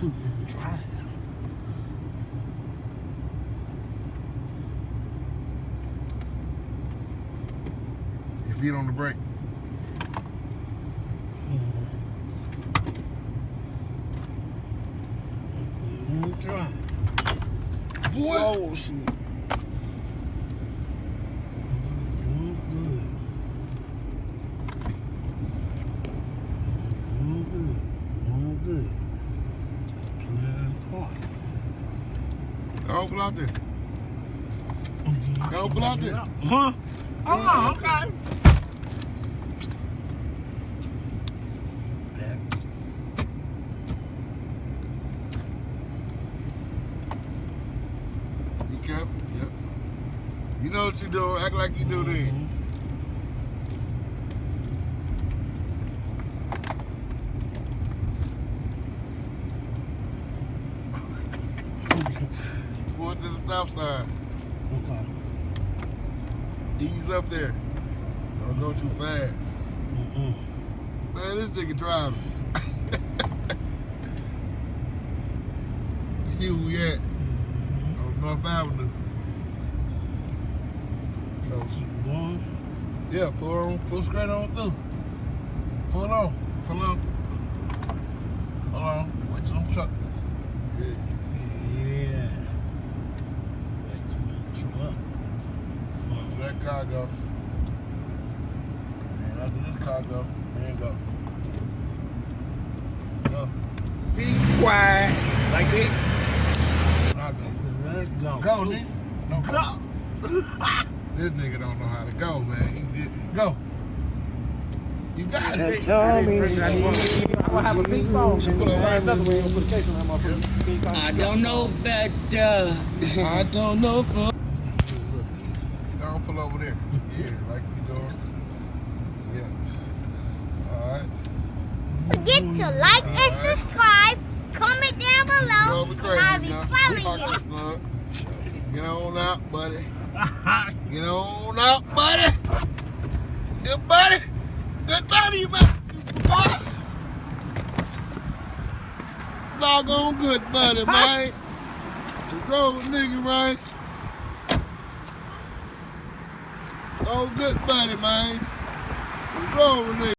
Your feet on the brake. Boy. Oh, shit. Go pull out there. Go pull out there. Huh? Oh, okay. You careful. Yep. You know what you do. Act like you do then. Pull to the stop sign. Okay. Ease up there. Don't go too fast. Man, this nigga driving. You see where we at? On North Avenue. So Keep going. yeah, pull straight on through. Pull on. Hold on. Wait till them truck. Yeah. Let that car go. And after this car go, then go. Go. Be quiet. Like this. Not go. Let go. Go, nigga. No, go. This nigga don't know how to go, man. He did. Go. You got it. Show me. I will have a big phone. Put another way and put a case on that motherfucker. I don't know better. I don't know. Don't pull over there. Yeah, like you doing. Yeah. All right. Forget to like and subscribe. Comment down below, and I'll be following you. Get on out, buddy. Get on out, buddy. Good buddy. Good buddy, you man. Boy. Doggone good buddy, man. Control nigga, man. Oh, good buddy, man. Control nigga.